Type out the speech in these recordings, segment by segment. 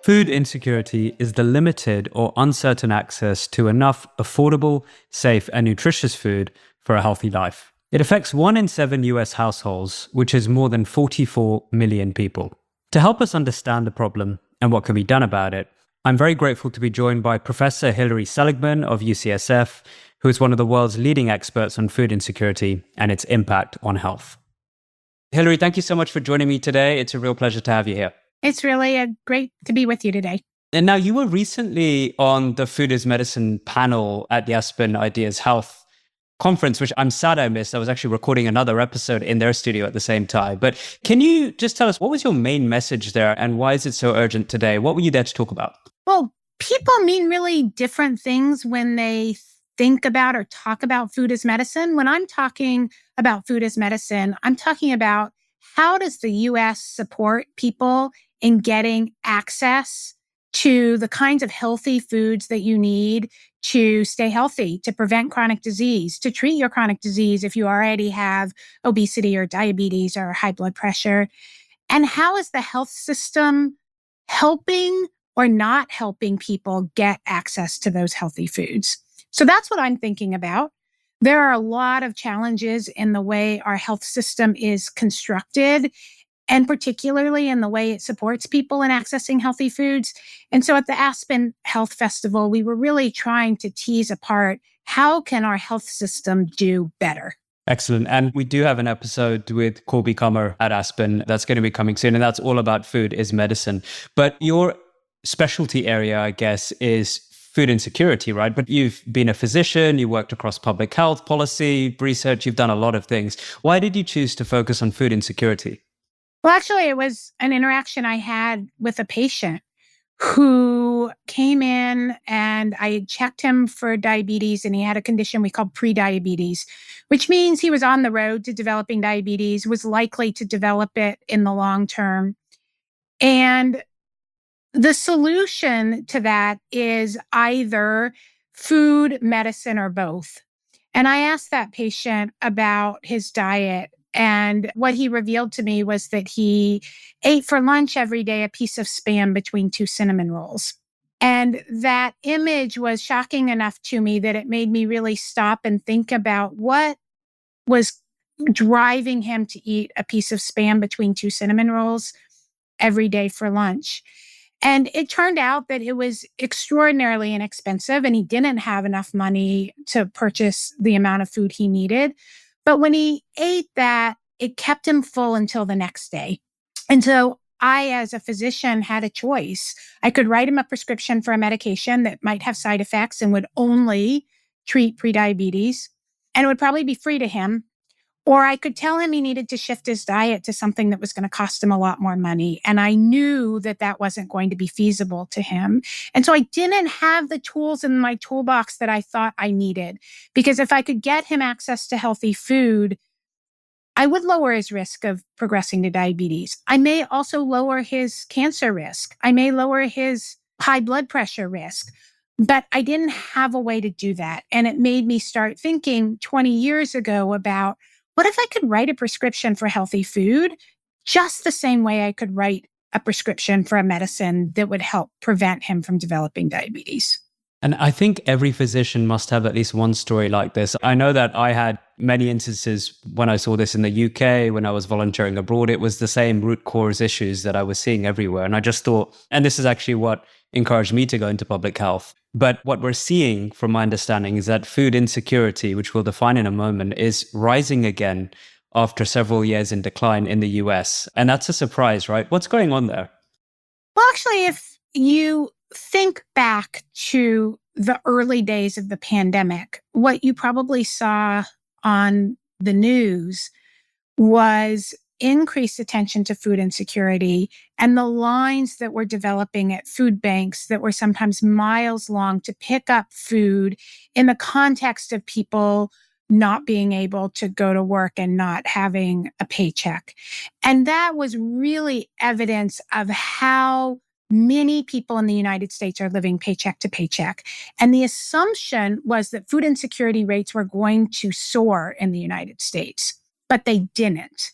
Food insecurity is the limited or uncertain access to enough affordable, safe, and nutritious food for a healthy life. It affects 1 in 7 US households, which is more than 44 million people. To help us understand the problem and what can be done about it, I'm very grateful to be joined by Professor Hilary Seligman of UCSF, who is one of the world's leading experts on food insecurity and its impact on health. Hilary, thank you so much for joining me today. It's a real pleasure to have you here. It's really great to be with you today. And now you were recently on the Food is Medicine panel at the Aspen Ideas Health conference, which I'm sad I missed. I was actually recording another episode in their studio at the same time. But can you just tell us, what was your main message there and why is it so urgent today? What were you there to talk about? Well, people mean really different things when they think about or talk about food as medicine. When I'm talking about food as medicine, I'm talking about how does the U.S. support people in getting access to the kinds of healthy foods that you need to stay healthy, to prevent chronic disease, to treat your chronic disease if you already have obesity or diabetes or high blood pressure. And how is the health system helping or not helping people get access to those healthy foods? So that's what I'm thinking about. There are a lot of challenges in the way our health system is constructed, and particularly in the way it supports people in accessing healthy foods. And so at the Aspen Health Festival, we were really trying to tease apart, how can our health system do better? Excellent. And we do have an episode with Corby Comer at Aspen that's going to be coming soon. And that's all about food is medicine. But your specialty area, I guess, is food insecurity, right? But you've been a physician, you worked across public health policy, research, you've done a lot of things. Why did you choose to focus on food insecurity? Well, actually, it was an interaction I had with a patient who came in and I had checked him for diabetes, and he had a condition we call prediabetes, which means he was on the road to developing diabetes, was likely to develop it in the long term. And the solution to that is either food, medicine, or both. And I asked that patient about his diet. And what he revealed to me was that he ate for lunch every day a piece of Spam between 2 cinnamon rolls. And that image was shocking enough to me that it made me really stop and think about what was driving him to eat a piece of Spam between 2 cinnamon rolls every day for lunch. And it turned out that it was extraordinarily inexpensive, and he didn't have enough money to purchase the amount of food he needed. But when he ate that, it kept him full until the next day. And so I, as a physician, had a choice. I could write him a prescription for a medication that might have side effects and would only treat prediabetes, and it would probably be free to him. Or I could tell him he needed to shift his diet to something that was going to cost him a lot more money. And I knew that that wasn't going to be feasible to him. And so I didn't have the tools in my toolbox that I thought I needed. Because if I could get him access to healthy food, I would lower his risk of progressing to diabetes. I may also lower his cancer risk. I may lower his high blood pressure risk. But I didn't have a way to do that. And it made me start thinking 20 years ago about, what if I could write a prescription for healthy food just the same way I could write a prescription for a medicine that would help prevent him from developing diabetes? And I think every physician must have at least one story like this. I know that I had many instances when I saw this in the UK, when I was volunteering abroad. It was the same root cause issues that I was seeing everywhere. And I just thought, and this is actually what encouraged me to go into public health. But what we're seeing, from my understanding, is that food insecurity, which we'll define in a moment, is rising again after several years in decline in the US. And that's a surprise, right? What's going on there? Well, actually, if you think back to the early days of the pandemic, what you probably saw on the news was increased attention to food insecurity and the lines that were developing at food banks that were sometimes miles long to pick up food in the context of people not being able to go to work and not having a paycheck. And that was really evidence of how many people in the United States are living paycheck to paycheck. And the assumption was that food insecurity rates were going to soar in the United States, but they didn't.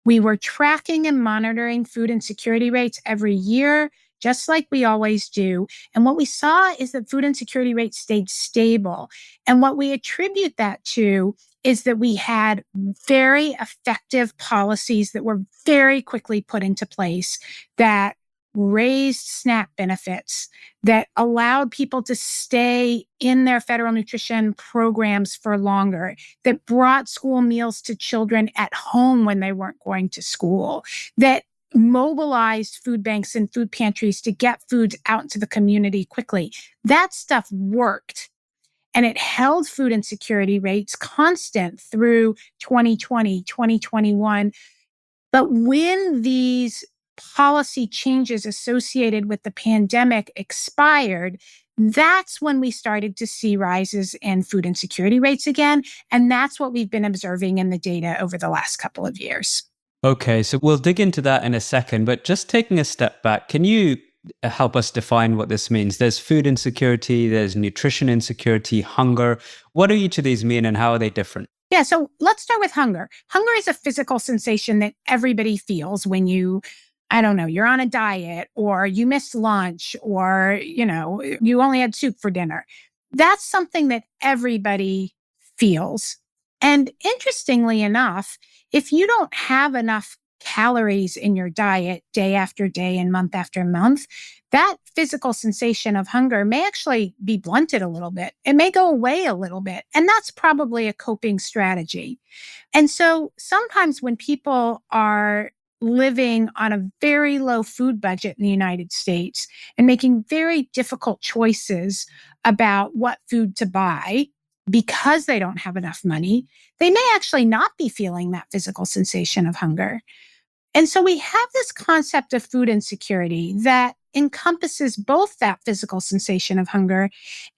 We were tracking and monitoring food insecurity rates every year just like we always do. And what we saw is that food insecurity rates stayed stable. And what we attribute that to is that we had very effective policies that were very quickly put into place that raised SNAP benefits, that allowed people to stay in their federal nutrition programs for longer, that brought school meals to children at home when they weren't going to school, that mobilized food banks and food pantries to get foods out into the community quickly. That stuff worked. And it held food insecurity rates constant through 2020, 2021. But when these policy changes associated with the pandemic expired, that's when we started to see rises in food insecurity rates again. And that's what we've been observing in the data over the last couple of years. Okay, so we'll dig into that in a second, but just taking a step back, can you help us define what this means? There's food insecurity, there's nutrition insecurity, hunger. What do each of these mean and how are they different? Yeah, so let's start with hunger. Hunger is a physical sensation that everybody feels when you're on a diet or you missed lunch or, you only had soup for dinner. That's something that everybody feels. And interestingly enough, if you don't have enough calories in your diet day after day and month after month, that physical sensation of hunger may actually be blunted a little bit. It may go away a little bit. And that's probably a coping strategy. And so sometimes when people are living on a very low food budget in the United States and making very difficult choices about what food to buy because they don't have enough money, they may actually not be feeling that physical sensation of hunger. And so we have this concept of food insecurity that encompasses both that physical sensation of hunger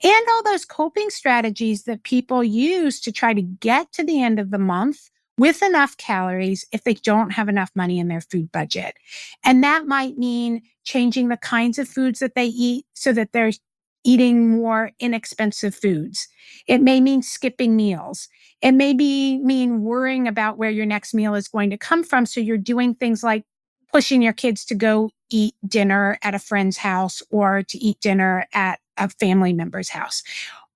and all those coping strategies that people use to try to get to the end of the month with enough calories if they don't have enough money in their food budget. And that might mean changing the kinds of foods that they eat so that they're eating more inexpensive foods. It may mean skipping meals. It may mean worrying about where your next meal is going to come from. So you're doing things like pushing your kids to go eat dinner at a friend's house or to eat dinner at a family member's house.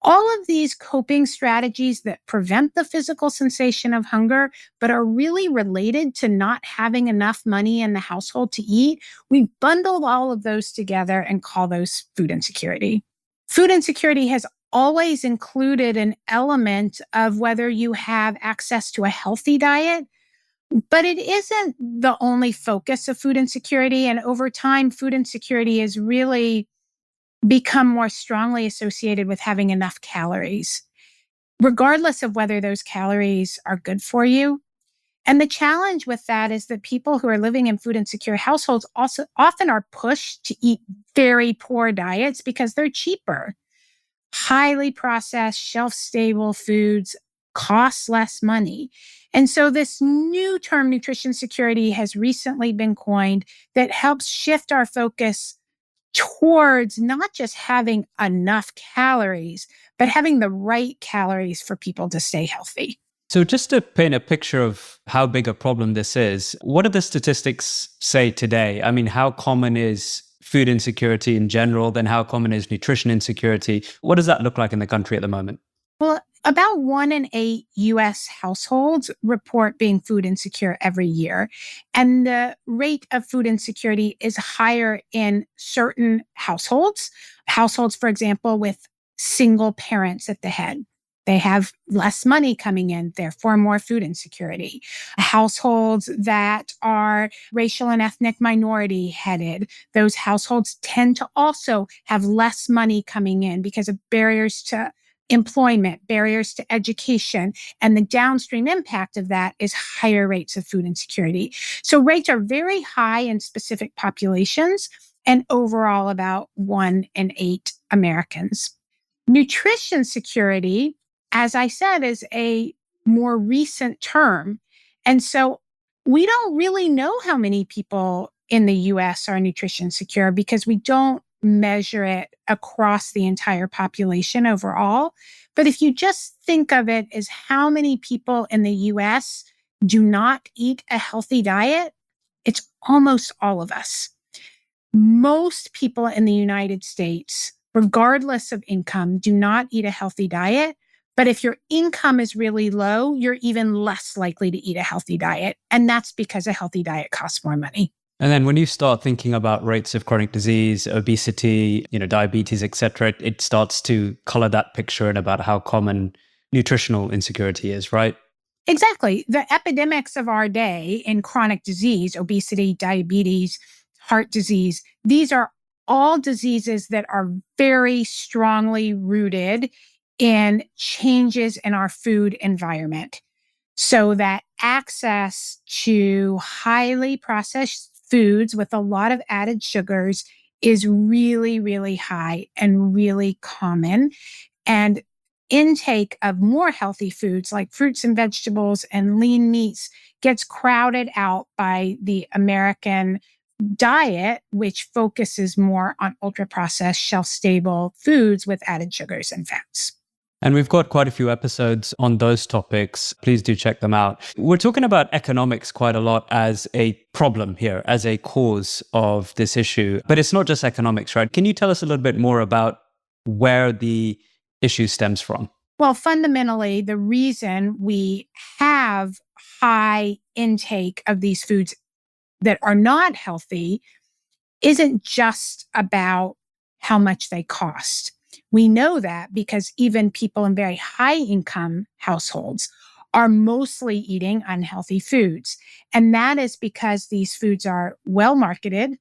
All of these coping strategies that prevent the physical sensation of hunger, but are really related to not having enough money in the household to eat, we bundled all of those together and call those food insecurity. Food insecurity has always included an element of whether you have access to a healthy diet, but it isn't the only focus of food insecurity. And over time, food insecurity has really become more strongly associated with having enough calories, regardless of whether those calories are good for you. And the challenge with that is that people who are living in food insecure households also often are pushed to eat very poor diets because they're cheaper. Highly processed, shelf-stable foods cost less money. And so this new term, nutrition security, has recently been coined that helps shift our focus towards not just having enough calories, but having the right calories for people to stay healthy. So just to paint a picture of how big a problem this is, what do the statistics say today? I mean, how common is food insecurity in general? Then how common is nutrition insecurity? What does that look like in the country at the moment? Well, about 1 in 8 US households report being food insecure every year. And the rate of food insecurity is higher in certain households. Households, for example, with single parents at the head. They have less money coming in, therefore more food insecurity. Households that are racial and ethnic minority headed, those households tend to also have less money coming in because of barriers to employment, barriers to education, and the downstream impact of that is higher rates of food insecurity. So rates are very high in specific populations and overall about 1 in 8 Americans. Nutrition security, as I said, is a more recent term. And so we don't really know how many people in the US are nutrition secure because we don't measure it across the entire population overall. But if you just think of it as how many people in the US do not eat a healthy diet, it's almost all of us. Most people in the United States, regardless of income, do not eat a healthy diet. But if your income is really low, you're even less likely to eat a healthy diet. And that's because a healthy diet costs more money. And then when you start thinking about rates of chronic disease, obesity, diabetes, etc., it starts to color that picture and about how common nutritional insecurity is, right? Exactly. The epidemics of our day in chronic disease, obesity, diabetes, heart disease, these are all diseases that are very strongly rooted in changes in our food environment. So that access to highly processed foods with a lot of added sugars is really, really high and really common. And intake of more healthy foods like fruits and vegetables and lean meats gets crowded out by the American diet, which focuses more on ultra-processed, shelf-stable foods with added sugars and fats. And we've got quite a few episodes on those topics. Please do check them out. We're talking about economics quite a lot as a problem here, as a cause of this issue. But it's not just economics, right? Can you tell us a little bit more about where the issue stems from? Well, fundamentally, the reason we have high intake of these foods that are not healthy isn't just about how much they cost. We know that because even people in very high income households are mostly eating unhealthy foods. And that is because these foods are well marketed.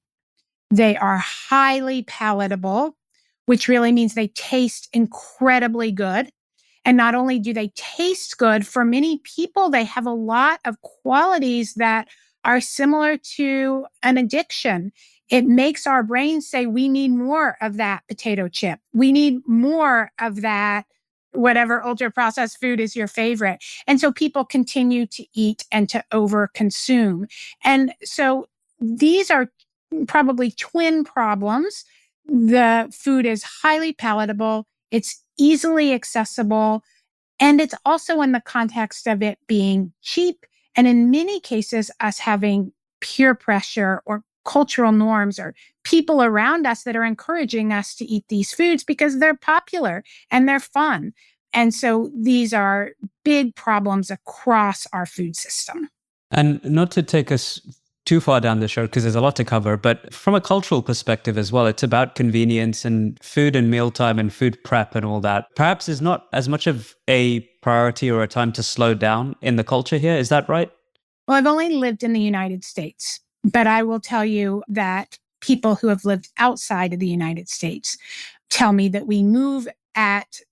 They are highly palatable, which really means they taste incredibly good. And not only do they taste good, for many people, they have a lot of qualities that are similar to an addiction. It makes our brain say, we need more of that potato chip. We need more of that, whatever ultra processed food is your favorite. And so people continue to eat and to overconsume. And so these are probably twin problems. The food is highly palatable. It's easily accessible. And it's also in the context of it being cheap. And in many cases, us having peer pressure or cultural norms or people around us that are encouraging us to eat these foods because they're popular and they're fun. And so these are big problems across our food system. And not to take us too far down the show, because there's a lot to cover, but from a cultural perspective as well, it's about convenience, and food and mealtime and food prep and all that perhaps is not as much of a priority or a time to slow down in the culture here. Is that right? Well, I've only lived in the United States, but I will tell you that people who have lived outside of the United States tell me that we move at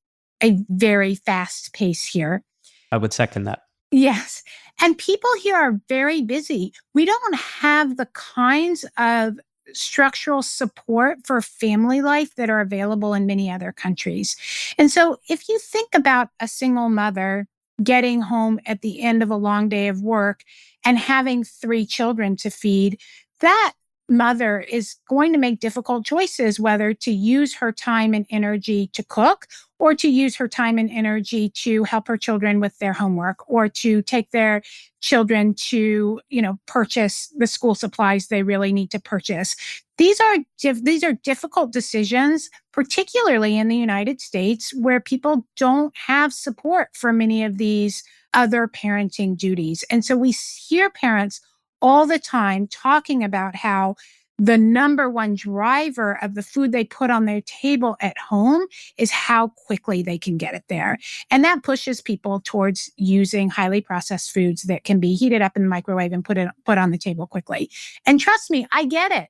a very fast pace here. I would second that. Yes. And people here are very busy. We don't have the kinds of structural support for family life that are available in many other countries. And so if you think about a single mother getting home at the end of a long day of work and having 3 children to feed, that mother is going to make difficult choices, whether to use her time and energy to cook or to use her time and energy to help her children with their homework or to take their children to, purchase the school supplies they really need to purchase. These are difficult decisions, particularly in the United States, where people don't have support for many of these other parenting duties. And so we hear parents all the time talking about how the number one driver of the food they put on their table at home is how quickly they can get it there. And that pushes people towards using highly processed foods that can be heated up in the microwave and put on the table quickly. And trust me, I get it.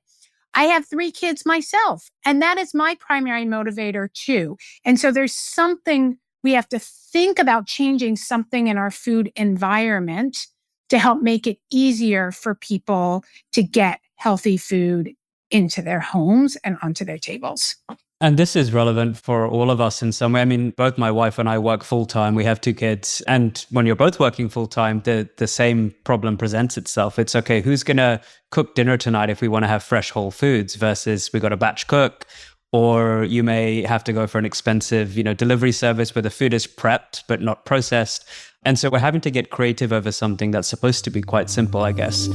I have 3 kids myself, and that is my primary motivator too. And so there's something we have to think about, changing something in our food environment to help make it easier for people to get healthy food into their homes and onto their tables. And this is relevant for all of us in some way. I mean, both my wife and I work full-time. We have 2 kids. And when you're both working full-time, the same problem presents itself. It's okay, who's going to cook dinner tonight if we want to have fresh whole foods versus we got a batch cook? Or you may have to go for an expensive, delivery service where the food is prepped but not processed. And so we're having to get creative over something that's supposed to be quite simple, I guess.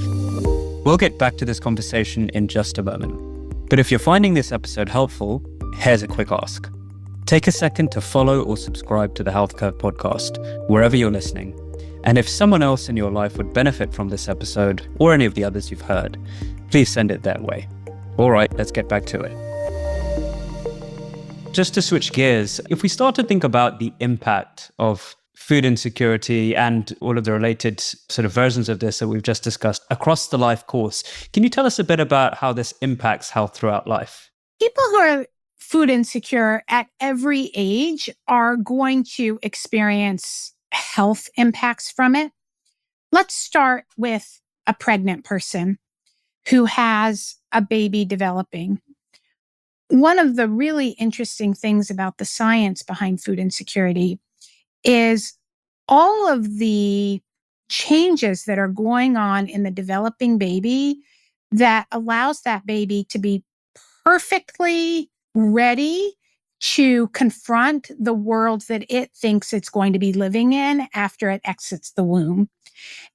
We'll get back to this conversation in just a moment. But if you're finding this episode helpful, here's a quick ask. Take a second to follow or subscribe to the Health Curve podcast, wherever you're listening. And if someone else in your life would benefit from this episode, or any of the others you've heard, please send it their way. All right, let's get back to it. Just to switch gears, if we start to think about the impact of food insecurity and all of the related sort of versions of this that we've just discussed across the life course, can you tell us a bit about how this impacts health throughout life? People who are food insecure at every age are going to experience health impacts from it. Let's start with a pregnant person who has a baby developing. One of the really interesting things about the science behind food insecurity is all of the changes that are going on in the developing baby that allows that baby to be perfectly ready to confront the world that it thinks it's going to be living in after it exits the womb.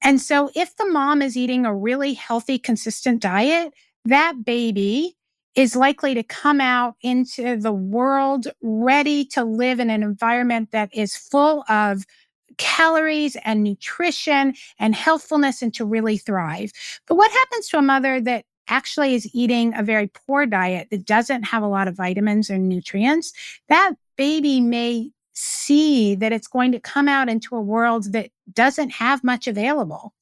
And so if the mom is eating a really healthy, consistent diet, that baby is likely to come out into the world ready to live in an environment that is full of calories and nutrition and healthfulness and to really thrive. But what happens to a mother that actually is eating a very poor diet that doesn't have a lot of vitamins and nutrients? That baby may see that it's going to come out into a world that doesn't have much available.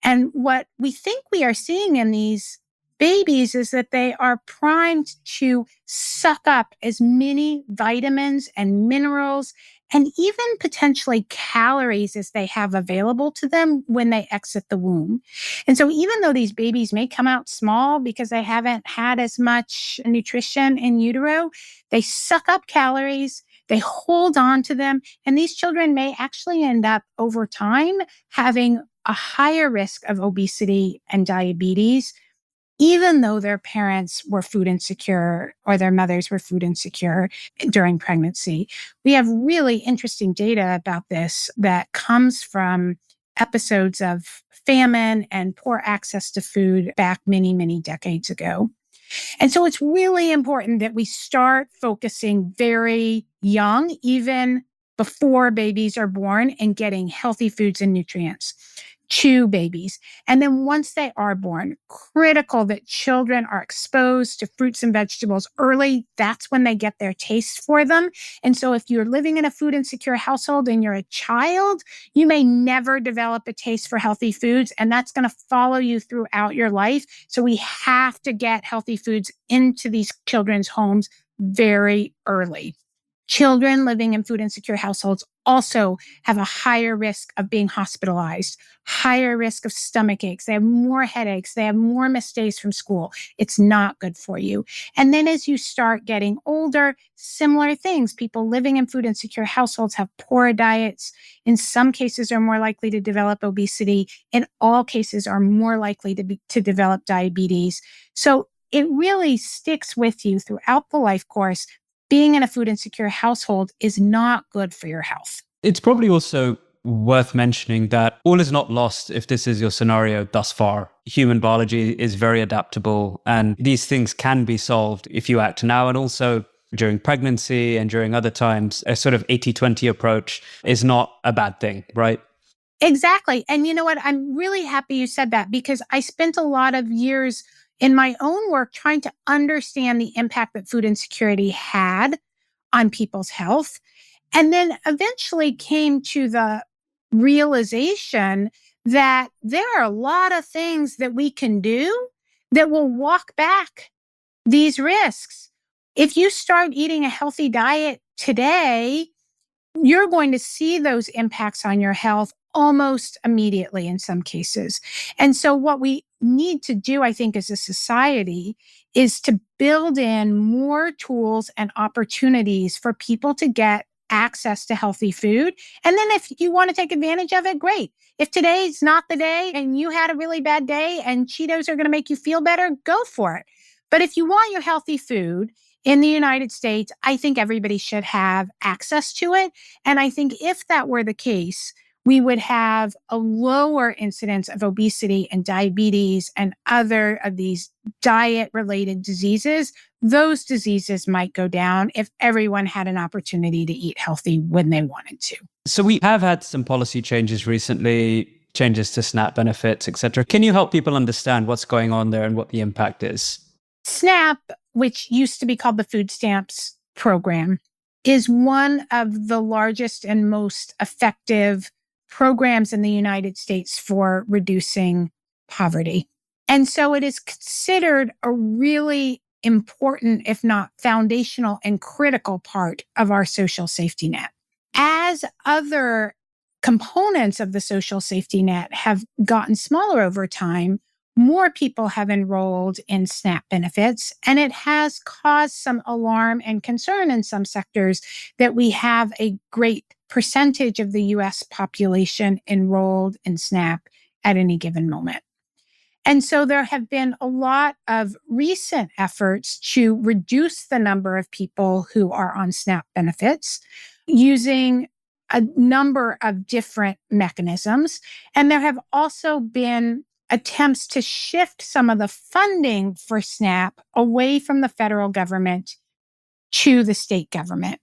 And what we think we are seeing in these babies is that they are primed to suck up as many vitamins and minerals and even potentially calories as they have available to them when they exit the womb. And so even though these babies may come out small because they haven't had as much nutrition in utero, they suck up calories, they hold on to them, and these children may actually end up over time having a higher risk of obesity and diabetes, even though their parents were food insecure or their mothers were food insecure during pregnancy. We have really interesting data about this that comes from episodes of famine and poor access to food back many, many decades ago. And so it's really important that we start focusing very young, even before babies are born, and getting healthy foods and nutrients to babies. And then once they are born, critical that children are exposed to fruits and vegetables early. That's when they get their taste for them. And so if you're living in a food insecure household and you're a child, you may never develop a taste for healthy foods, and that's going to follow you throughout your life. So we have to get healthy foods into these children's homes very early. Children living in food insecure households also have a higher risk of being hospitalized, higher risk of stomach aches. They have more headaches. They have more missed days from school. It's not good for you. And then as you start getting older, similar things. People living in food insecure households have poor diets. In some cases are more likely to develop obesity. In all cases are more likely to develop diabetes. So it really sticks with you throughout the life course. Being in a food insecure household is not good for your health. It's probably also worth mentioning that all is not lost if this is your scenario thus far. Human biology is very adaptable, and these things can be solved if you act now. And also during pregnancy and during other times, a sort of 80-20 approach is not a bad thing, right? Exactly. And you know what? I'm really happy you said that, because I spent a lot of years in my own work trying to understand the impact that food insecurity had on people's health. And then eventually came to the realization that there are a lot of things that we can do that will walk back these risks. If you start eating a healthy diet today, you're going to see those impacts on your health almost immediately in some cases. And so what we need to do, I think, as a society is to build in more tools and opportunities for people to get access to healthy food. And then if you want to take advantage of it, great. If today's not the day and you had a really bad day and Cheetos are going to make you feel better, go for it. But if you want your healthy food in the United States, I think everybody should have access to it. And I think if that were the case, we would have a lower incidence of obesity and diabetes and other of these diet-related diseases. Those diseases might go down if everyone had an opportunity to eat healthy when they wanted to. So we have had some policy changes recently, changes to SNAP benefits, etc. Can you help people understand what's going on there and what the impact is? SNAP, which used to be called the Food Stamps Program, is one of the largest and most effective programs in the United States for reducing poverty. And so it is considered a really important, if not foundational and critical part of our social safety net. As other components of the social safety net have gotten smaller over time, more people have enrolled in SNAP benefits, and it has caused some alarm and concern in some sectors that we have a great percentage of the US population enrolled in SNAP at any given moment. And so there have been a lot of recent efforts to reduce the number of people who are on SNAP benefits using a number of different mechanisms. And there have also been attempts to shift some of the funding for SNAP away from the federal government to the state government.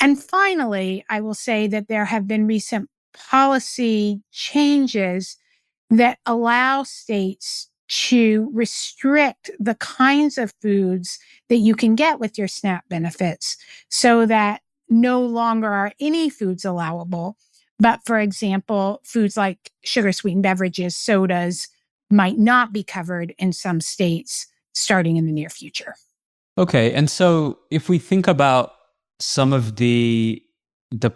And finally, I will say that there have been recent policy changes that allow states to restrict the kinds of foods that you can get with your SNAP benefits so that no longer are any foods allowable. But for example, foods like sugar-sweetened beverages, sodas, might not be covered in some states starting in the near future. Okay, and so if we think about some of the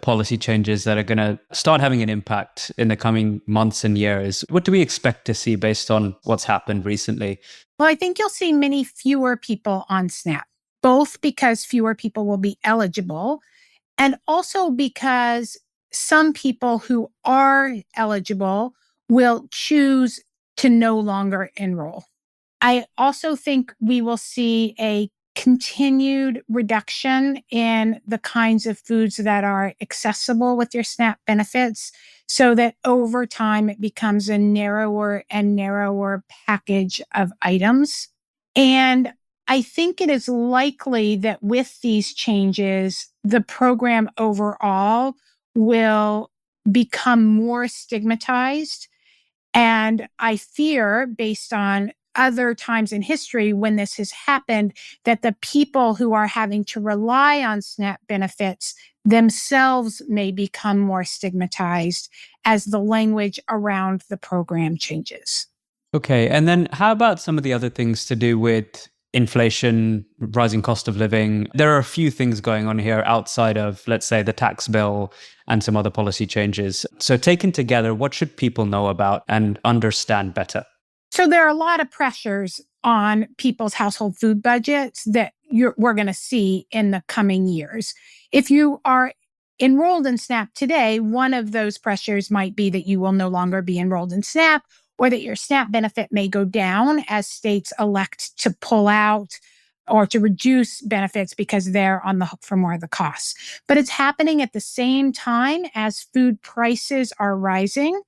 policy changes that are going to start having an impact in the coming months and years, what do we expect to see based on what's happened recently? Well, I think you'll see many fewer people on SNAP, both because fewer people will be eligible and also because some people who are eligible will choose to no longer enroll. I also think we will see a continued reduction in the kinds of foods that are accessible with your SNAP benefits so that over time it becomes a narrower and narrower package of items. And I think it is likely that with these changes, the program overall will become more stigmatized. And I fear, based on other times in history when this has happened, that the people who are having to rely on SNAP benefits themselves may become more stigmatized as the language around the program changes. Okay, and then how about some of the other things to do with inflation, rising cost of living? There are a few things going on here outside of, let's say, the tax bill and some other policy changes. So taken together, what should people know about and understand better? So there are a lot of pressures on people's household food budgets that we're going to see in the coming years. If you are enrolled in SNAP today, one of those pressures might be that you will no longer be enrolled in SNAP, or that your SNAP benefit may go down as states elect to pull out or to reduce benefits because they're on the hook for more of the costs. But it's happening at the same time as food prices are rising.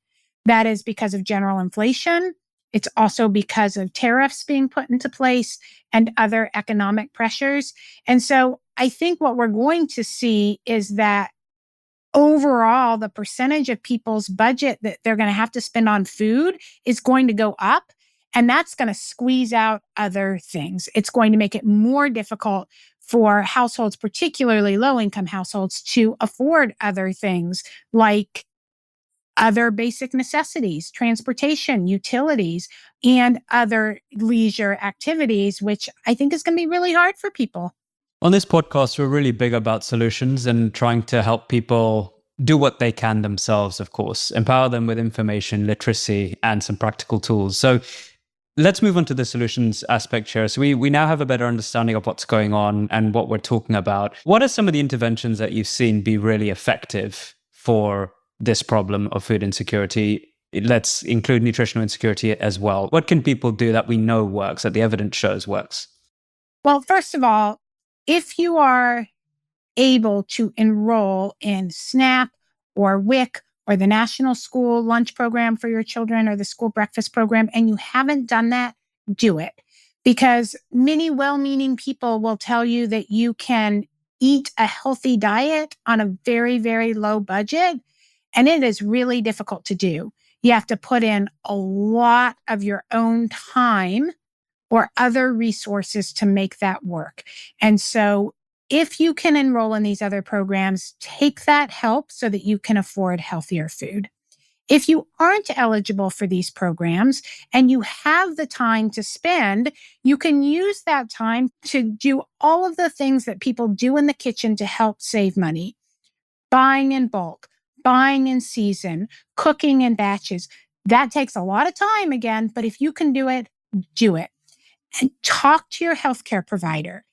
That is because of general inflation. It's also because of tariffs being put into place and other economic pressures. And so I think what we're going to see is that overall, the percentage of people's budget that they're going to have to spend on food is going to go up. And that's going to squeeze out other things. It's going to make it more difficult for households, particularly low-income households, to afford other things like other basic necessities, transportation, utilities, and other leisure activities, which I think is going to be really hard for people. On this podcast, we're really big about solutions and trying to help people do what they can themselves, of course, empower them with information, literacy, and some practical tools. So let's move on to the solutions aspect here. So we now have a better understanding of what's going on and what we're talking about. What are some of the interventions that you've seen be really effective for this problem of food insecurity? Let's include nutritional insecurity as well. What can people do that we know works, that the evidence shows works? Well, first of all, if you are able to enroll in SNAP or WIC or the national school lunch program for your children or the school breakfast program, and you haven't done that, do it. Because many well-meaning people will tell you that you can eat a healthy diet on a very, very low budget, and it is really difficult to do. You have to put in a lot of your own time or other resources to make that work. And so if you can enroll in these other programs, take that help so that you can afford healthier food. If you aren't eligible for these programs and you have the time to spend, you can use that time to do all of the things that people do in the kitchen to help save money. Buying in bulk, buying in season, cooking in batches. That takes a lot of time again, but if you can do it, do it. And talk to your healthcare provider.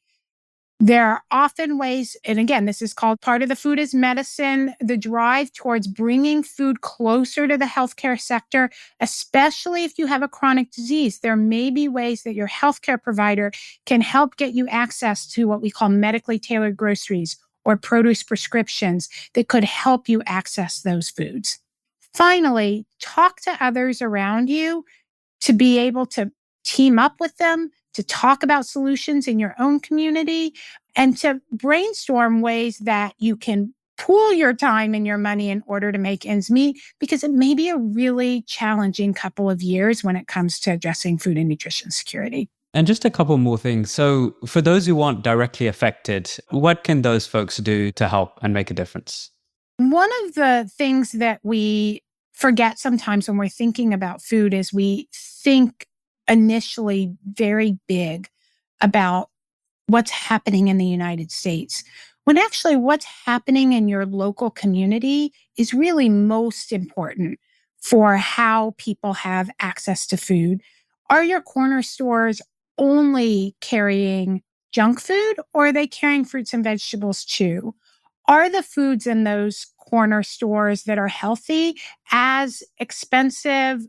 There are often ways, and again, this is called part of the food is medicine, the drive towards bringing food closer to the healthcare sector, especially if you have a chronic disease. There may be ways that your healthcare provider can help get you access to what we call medically tailored groceries or produce prescriptions that could help you access those foods. Finally, talk to others around you to be able to team up with them, to talk about solutions in your own community, and to brainstorm ways that you can pool your time and your money in order to make ends meet, because it may be a really challenging couple of years when it comes to addressing food and nutrition security. And just a couple more things. So for those who aren't directly affected, what can those folks do to help and make a difference? One of the things that we forget sometimes when we're thinking about food is we think initially very big about what's happening in the United States, when actually what's happening in your local community is really most important for how people have access to food. Are your corner stores only carrying junk food, or are they carrying fruits and vegetables too? Are the foods in those corner stores that are healthy as expensive,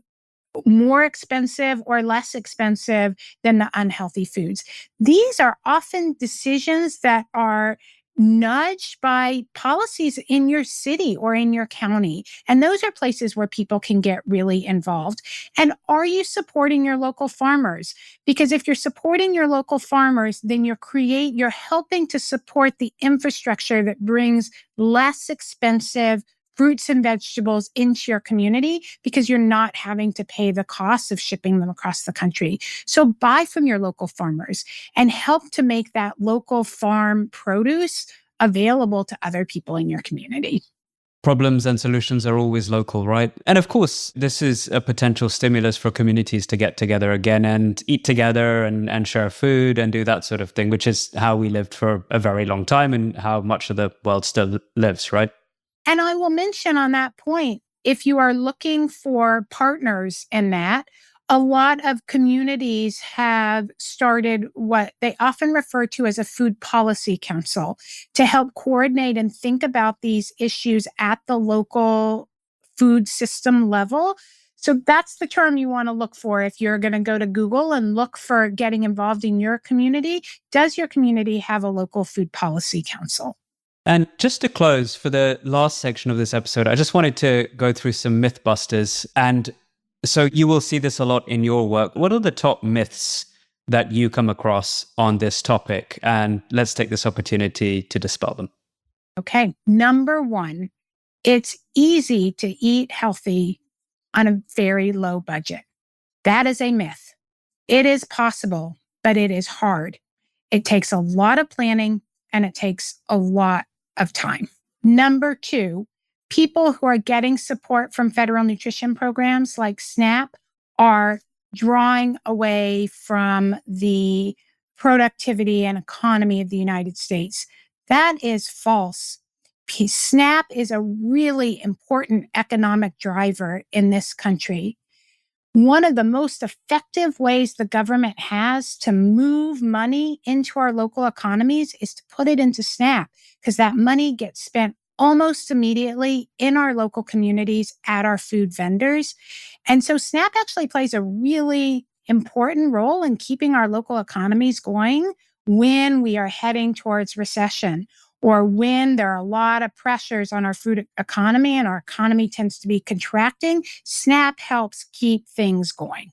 more expensive, or less expensive than the unhealthy foods? These are often decisions that are nudged by policies in your city or in your county. And those are places where people can get really involved. And are you supporting your local farmers? Because if you're supporting your local farmers, then you're helping to support the infrastructure that brings less expensive fruits and vegetables into your community, because you're not having to pay the cost of shipping them across the country. So buy from your local farmers and help to make that local farm produce available to other people in your community. Problems and solutions are always local, right? And of course, this is a potential stimulus for communities to get together again and eat together and share food and do that sort of thing, which is how we lived for a very long time and how much of the world still lives, right? And I will mention on that point, if you are looking for partners in that, a lot of communities have started what they often refer to as a food policy council to help coordinate and think about these issues at the local food system level. So that's the term you want to look for if you're going to go to Google and look for getting involved in your community. Does your community have a local food policy council? And just to close for the last section of this episode, I just wanted to go through some myth busters. And so you will see this a lot in your work. What are the top myths that you come across on this topic? And let's take this opportunity to dispel them. Okay. Number one, it's easy to eat healthy on a very low budget. That is a myth. It is possible, but it is hard. It takes a lot of planning and it takes a lot of time. Number two, people who are getting support from federal nutrition programs like SNAP are drawing away from the productivity and economy of the United States. That is false. SNAP is a really important economic driver in this country. One of the most effective ways the government has to move money into our local economies is to put it into SNAP, because that money gets spent almost immediately in our local communities at our food vendors. And so SNAP actually plays a really important role in keeping our local economies going when we are heading towards recession. or when there are a lot of pressures on our food economy and our economy tends to be contracting, SNAP helps keep things going.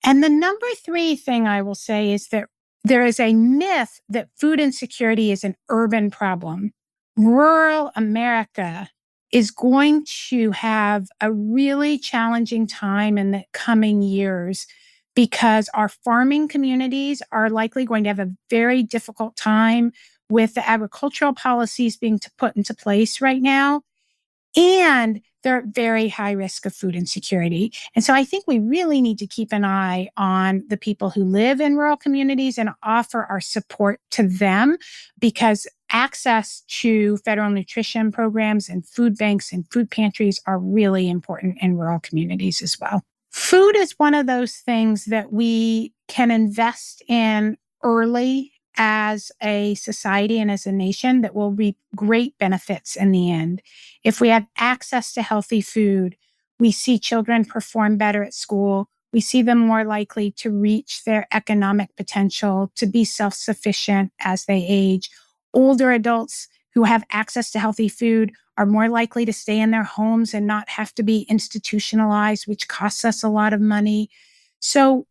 And the number 3 thing I will say is that there is a myth that food insecurity is an urban problem. Rural America is going to have a really challenging time in the coming years because our farming communities are likely going to have a very difficult time with the agricultural policies being put into place right now. And they're at very high risk of food insecurity. And so I think we really need to keep an eye on the people who live in rural communities and offer our support to them, because access to federal nutrition programs and food banks and food pantries are really important in rural communities as well. Food is one of those things that we can invest in early as a society and as a nation that will reap great benefits in the end. If we have access to healthy food, we see children perform better at school. We see them more likely to reach their economic potential, to be self-sufficient as they age. Older adults who have access to healthy food are more likely to stay in their homes and not have to be institutionalized, which costs us a lot of money. So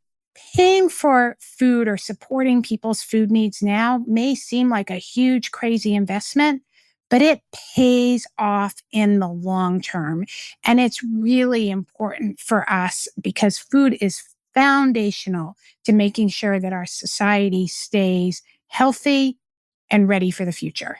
paying for food or supporting people's food needs now may seem like a huge, crazy investment, but it pays off in the long term. And it's really important for us because food is foundational to making sure that our society stays healthy and ready for the future.